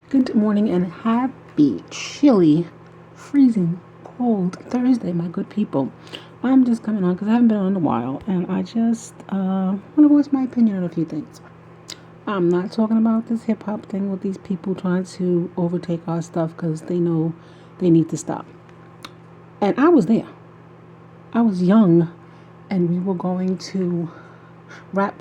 Good morning and happy, chilly, freezing, cold Thursday, my good people. I'm just coming on because I haven't been on in a while and I just want to voice my opinion on a few things. I'm not talking about this hip hop thing with these people trying to overtake our stuff because they know they need to stop. And I was there. I was young and we were going to rap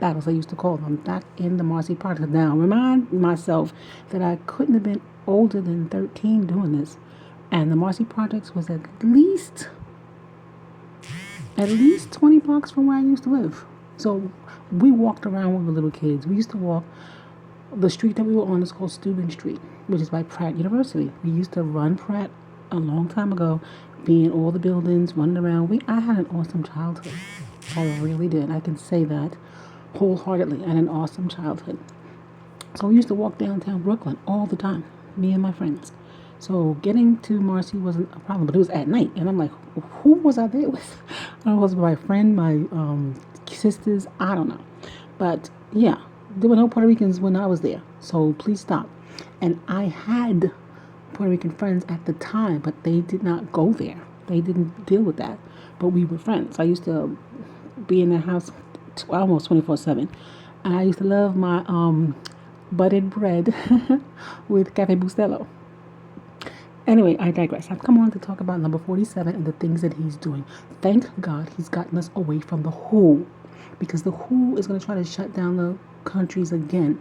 battles, I used to call them, back in the Marcy Project. Now, remind myself that I couldn't have been older than 13 doing this. And the Marcy Projects was at least 20 blocks from where I used to live. So we walked around when we were little kids. We used to walk. The street that we were on is called Steuben Street, which is by Pratt University. We used to run Pratt a long time ago, be in all the buildings, running around. I had an awesome childhood. I really did. I can say that wholeheartedly. I had an awesome childhood. So we used to walk downtown Brooklyn all the time, me and my friends. So getting to Marcy wasn't a problem, but it was at night. And I'm like, who was I there with? I don't know, it was my friend, my sisters, I don't know. But yeah, there were no Puerto Ricans when I was there. So please stop. And I had Puerto Rican friends at the time, but they did not go there. They didn't deal with that. But we were friends. I used to be in their house almost 24/7. And I used to love my buttered bread with Cafe Bustelo. Anyway, I digress. I've come on to talk about number 47 and the things that he's doing. Thank God he's gotten us away from the WHO, because the WHO is going to try to shut down the countries again.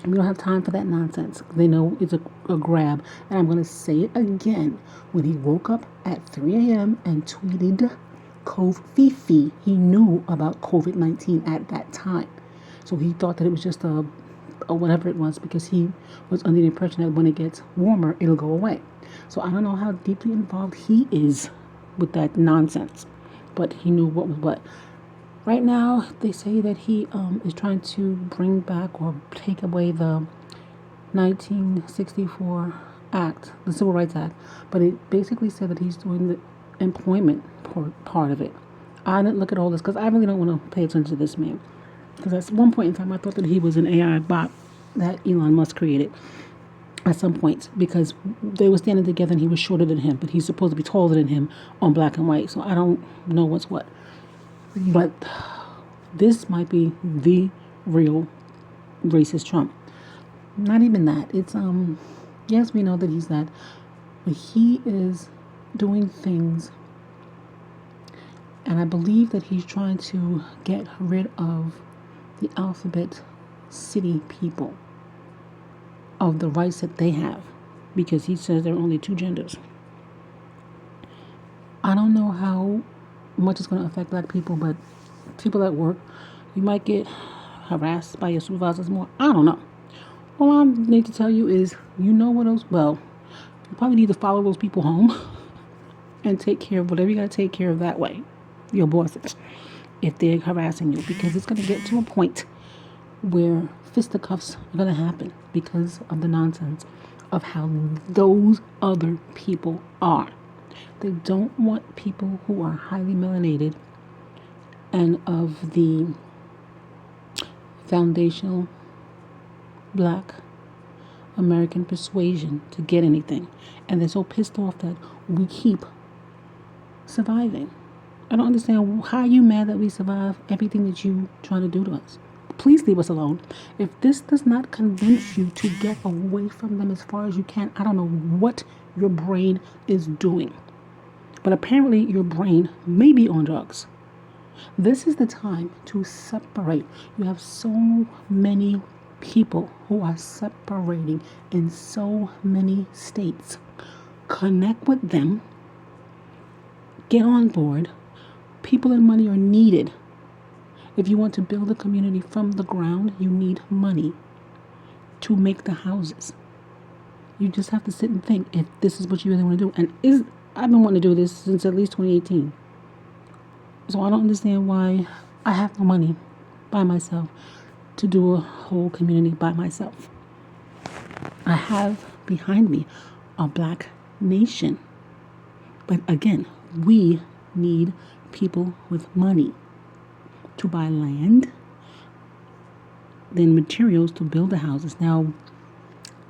We don't have time for that nonsense. They know it's a grab. And I'm going to say it again. When he woke up at 3 a.m. and tweeted COVID, he knew about COVID-19 at that time. So he thought that it was just a or whatever it was, because he was under the impression that when it gets warmer, it'll go away. So I don't know how deeply involved he is with that nonsense, but he knew what was what. Right now, they say that he is trying to bring back or take away the 1964 Act, the Civil Rights Act, but it basically said that he's doing the employment part of it. I didn't look at all this because I really don't want to pay attention to this man. Because at one point in time, I thought that he was an AI bot that Elon Musk created at some point, because they were standing together and he was shorter than him, but he's supposed to be taller than him on black and white. So I don't know what's what. But this might be the real racist Trump. Not even that. It's yes, we know that he's that, but he is doing things, and I believe that he's trying to get rid of the alphabet city people of the rights that they have, because he says there are only two genders. I don't know how much it's going to affect black people, but people at work, you might get harassed by your supervisors more. I don't know. All I need to tell you is, you know what else? Well, you probably need to follow those people home and take care of whatever you got to take care of that way, your bosses, if they're harassing you, because it's going to get to a point where fisticuffs are going to happen because of the nonsense of how those other people are. They don't want people who are highly melanated and of the foundational black American persuasion to get anything. And they're so pissed off that we keep surviving. I don't understand how you mad that we survive everything that you trying to do to us. Please leave us alone. If this does not convince you to get away from them as far as you can, I don't know what your brain is doing. But apparently your brain may be on drugs. This is the time to separate. You have so many people who are separating in so many states. Connect with them. Get on board. People and money are needed. If you want to build a community from the ground, you need money to make the houses. You just have to sit and think if this is what you really want to do. And I've been wanting to do this since at least 2018. So I don't understand why I have no money by myself to do a whole community by myself. I have behind me a black nation. But again, we need people with money to buy land, then materials to build the houses. Now,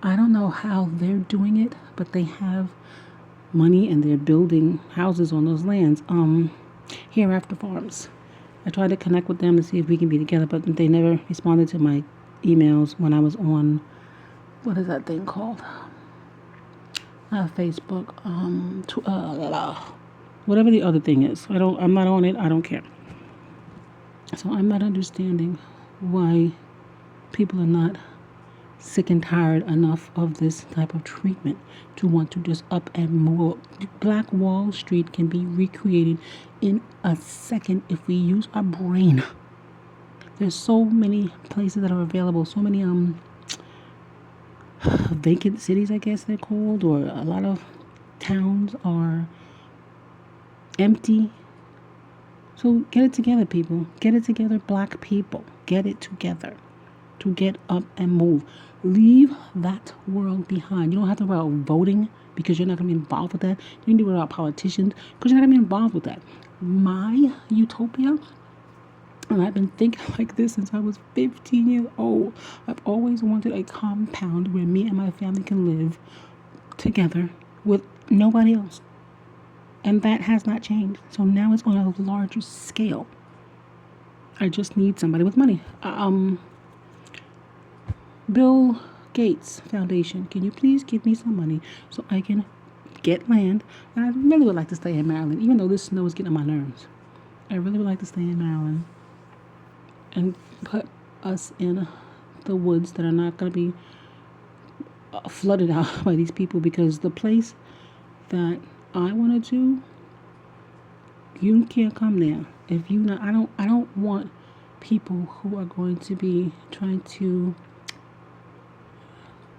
I don't know how they're doing it, but they have money and they're building houses on those lands. Hereafter Farms. I tried to connect with them to see if we can be together, but they never responded to my emails when I was on, what is that thing called? Facebook. Whatever the other thing is. I'm not on it. I don't care. So I'm not understanding why people are not sick and tired enough of this type of treatment to want to just up and move. Black Wall Street can be recreated in a second if we use our brain. There's so many places that are available, so many vacant cities, I guess they're called, or a lot of towns are empty. So get it together, people. Get it together, black people. Get it together to get up and move. Leave that world behind. You don't have to worry about voting because you're not going to be involved with that. You don't need to worry about politicians because you're not going to be involved with that. My utopia, and I've been thinking like this since I was 15 years old. I've always wanted a compound where me and my family can live together with nobody else. And that has not changed. So now it's on a larger scale. I just need somebody with money. Bill Gates Foundation, can you please give me some money so I can get land? And I really would like to stay in Maryland, even though this snow is getting on my nerves. I really would like to stay in Maryland and put us in the woods that are not going to be flooded out by these people, because the place that I want to do, you can't come there. If you not, I don't want people who are going to be trying to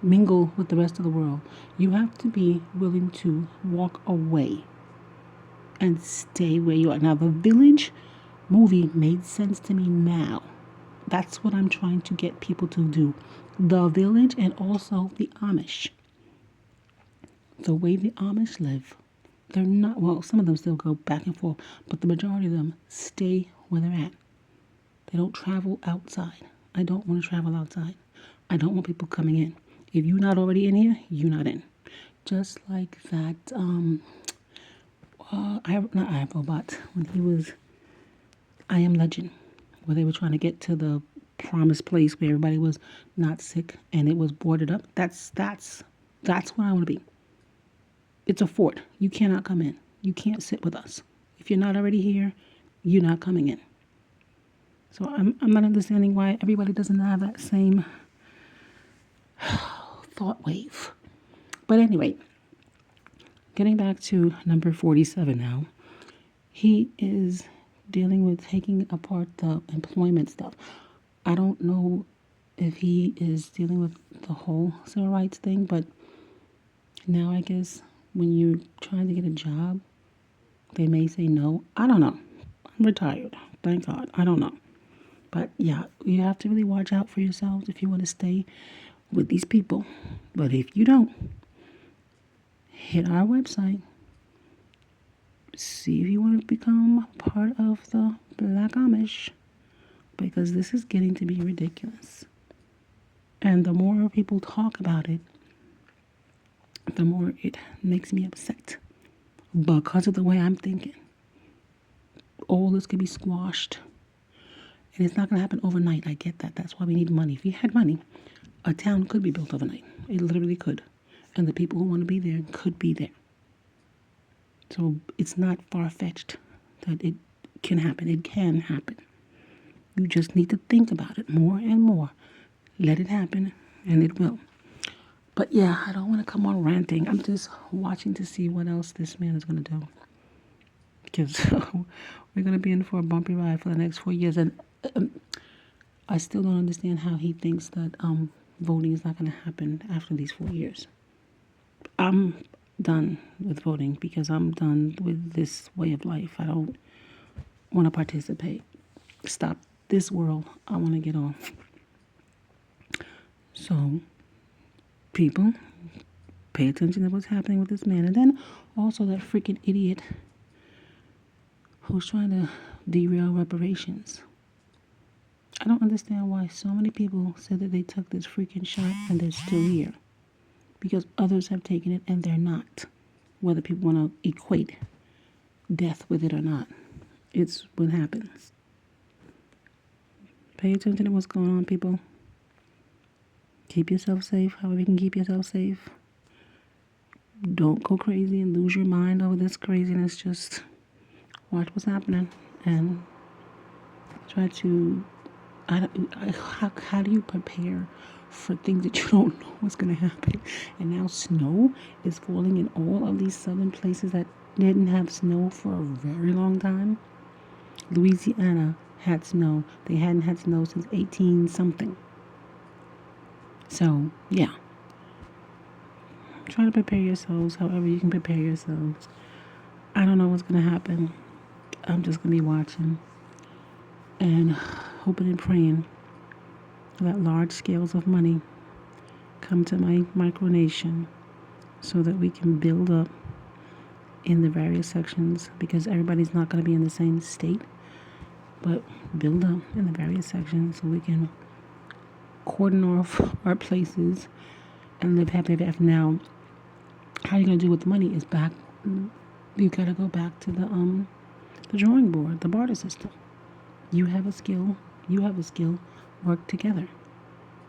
mingle with the rest of the world. You have to be willing to walk away and stay where you are. Now, the Village movie made sense to me now. That's what I'm trying to get people to do. The Village, and also the Amish. The way the Amish live. They're not, well, some of them still go back and forth, but the majority of them stay where they're at. They don't travel outside. I don't want to travel outside. I don't want people coming in. If you're not already in here, you're not in. Just like that, not iRobot, when he was I Am Legend, where they were trying to get to the promised place where everybody was not sick and it was boarded up. That's where I want to be. It's a fort. You cannot come in. You can't sit with us. If you're not already here, you're not coming in. So I'm not understanding why everybody doesn't have that same thought wave. But anyway, getting back to number 47 now. He is dealing with taking apart the employment stuff. I don't know if he is dealing with the whole civil rights thing, but now I guess when you're trying to get a job, they may say no. I don't know. I'm retired. Thank God. I don't know. But yeah, you have to really watch out for yourselves if you want to stay with these people. But if you don't, hit our website. See if you want to become part of the Black Amish. Because this is getting to be ridiculous. And the more people talk about it, the more it makes me upset. Because of the way I'm thinking. All this could be squashed. And it's not going to happen overnight. I get that. That's why we need money. If you had money, a town could be built overnight. It literally could. And the people who want to be there could be there. So it's not far-fetched that it can happen. It can happen. You just need to think about it more and more. Let it happen, and it will. But yeah, I don't want to come on ranting. I'm just watching to see what else this man is going to do. Because we're going to be in for a bumpy ride for the next 4 years. And I still don't understand how he thinks that voting is not going to happen after these 4 years. I'm done with voting because I'm done with this way of life. I don't want to participate. Stop this world. I want to get on. So, people, pay attention to what's happening with this man. And then also that freaking idiot who's trying to derail reparations. I don't understand why so many people said that they took this freaking shot and they're still here. because others have taken it and they're not. Whether people want to equate death with it or not, it's what happens. Pay attention to what's going on, people. Keep yourself safe however you can keep yourself safe. Don't go crazy and lose your mind over this craziness. Just watch what's happening and try to how do you prepare for things that you don't know what's going to happen? And now snow is falling in all of these southern places that didn't have snow for a very long time. Louisiana had snow. They hadn't had snow since 18 something. So yeah, try to prepare yourselves however you can prepare yourselves. I don't know what's going to happen. I'm just going to be watching and hoping and praying that large scales of money come to my micronation so that we can build up in the various sections, because everybody's not going to be in the same state, but build up in the various sections so we can cordon off our places and live happy ever after. Now, how you're going to do with the money is back. You got to go back to the drawing board, the barter system. You have a skill, you have a skill, work together.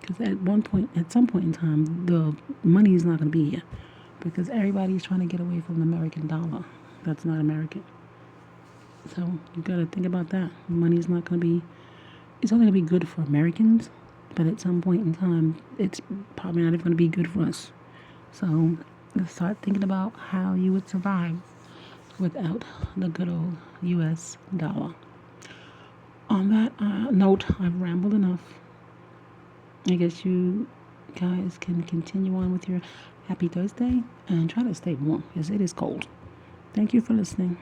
Because at some point in time, the money is not going to be here. Because everybody's trying to get away from the American dollar. That's not American. So you got to think about that. Money's not going to be, it's only going to be good for Americans. But at some point in time, it's probably not even going to be good for us. So start thinking about how you would survive without the good old U.S. dollar. On that note, I've rambled enough. I guess you guys can continue on with your happy Thursday and try to stay warm because it is cold. Thank you for listening.